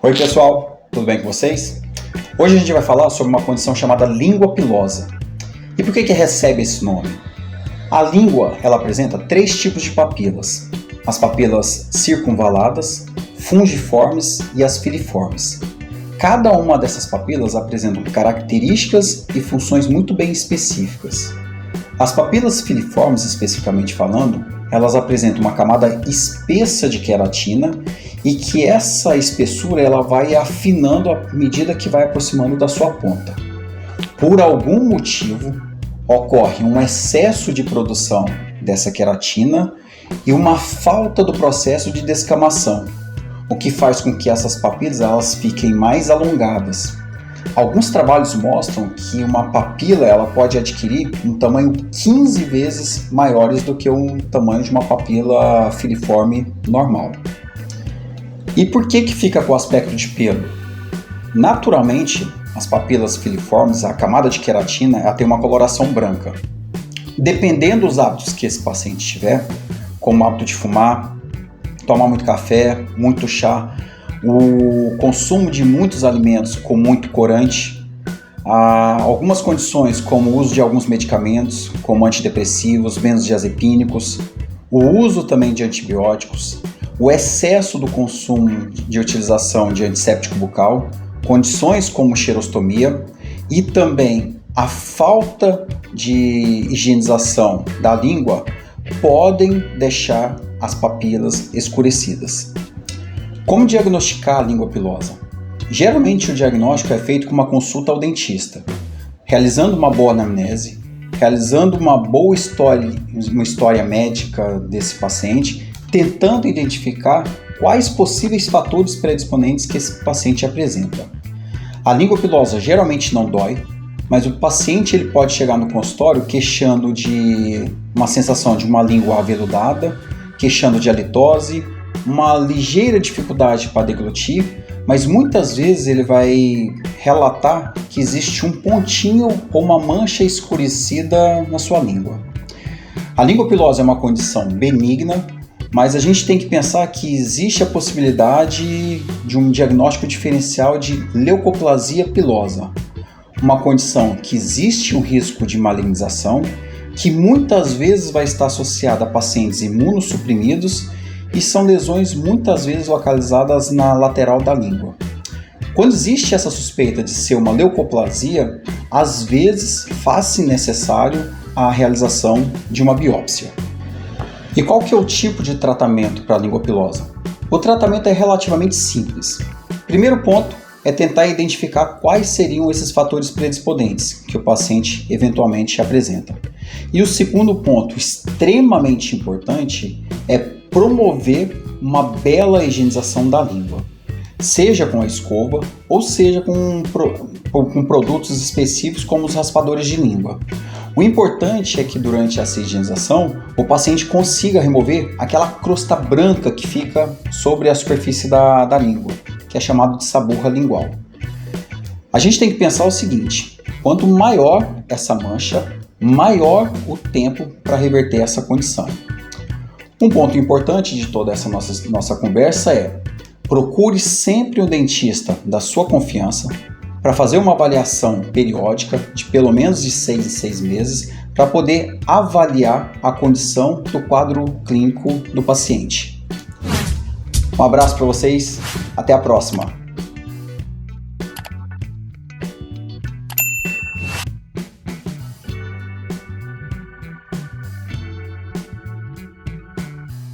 Oi pessoal, tudo bem com vocês? Hoje a gente vai falar sobre uma condição chamada língua pilosa. E por que recebe esse nome? A língua ela apresenta 3 tipos de papilas: as papilas circunvaladas, fungiformes e as filiformes. Cada uma dessas papilas apresentam características e funções muito bem específicas. As papilas filiformes, especificamente falando, elas apresentam uma camada espessa de queratina e que essa espessura ela vai afinando à medida que vai aproximando da sua ponta. Por algum motivo, ocorre um excesso de produção dessa queratina e uma falta do processo de descamação, o que faz com que essas papilas elas fiquem mais alongadas. Alguns trabalhos mostram que uma papila ela pode adquirir um tamanho 15 vezes maiores do que o tamanho de uma papila filiforme normal. E por que fica com o aspecto de pelo? Naturalmente, as papilas filiformes, a camada de queratina, ela tem uma coloração branca. Dependendo dos hábitos que esse paciente tiver, como o hábito de fumar, tomar muito café, muito chá, o consumo de muitos alimentos com muito corante, algumas condições como o uso de alguns medicamentos, como antidepressivos, benzodiazepínicos, o uso também de antibióticos, o excesso do consumo de utilização de antisséptico bucal, condições como xerostomia e também a falta de higienização da língua podem deixar as papilas escurecidas. Como diagnosticar a língua pilosa? Geralmente o diagnóstico é feito com uma consulta ao dentista, realizando uma boa anamnese, realizando uma boa história médica desse paciente, tentando identificar quais possíveis fatores predisponentes que esse paciente apresenta. A língua pilosa geralmente não dói, mas o paciente ele pode chegar no consultório queixando de uma sensação de uma língua aveludada, queixando de halitose, uma ligeira dificuldade para deglutir, mas muitas vezes ele vai relatar que existe um pontinho ou uma mancha escurecida na sua língua. A língua pilosa é uma condição benigna, mas a gente tem que pensar que existe a possibilidade de um diagnóstico diferencial de leucoplasia pilosa, uma condição que existe um risco de malignização, que muitas vezes vai estar associada a pacientes imunossuprimidos e são lesões muitas vezes localizadas na lateral da língua. Quando existe essa suspeita de ser uma leucoplasia, às vezes faz-se necessário a realização de uma biópsia. E qual que é o tipo de tratamento para a língua pilosa? O tratamento é relativamente simples. Primeiro ponto é tentar identificar quais seriam esses fatores predisponentes que o paciente eventualmente apresenta. E o segundo ponto, extremamente importante, é promover uma bela higienização da língua, seja com a escova ou seja com produtos específicos como os raspadores de língua. O importante é que durante essa higienização o paciente consiga remover aquela crosta branca que fica sobre a superfície da língua, que é chamado de saburra lingual. A gente tem que pensar o seguinte: quanto maior essa mancha, maior o tempo para reverter essa condição. Um ponto importante de toda essa nossa conversa é: procure sempre um dentista da sua confiança para fazer uma avaliação periódica de pelo menos de 6 em 6 meses para poder avaliar a condição do quadro clínico do paciente. Um abraço para vocês, até a próxima!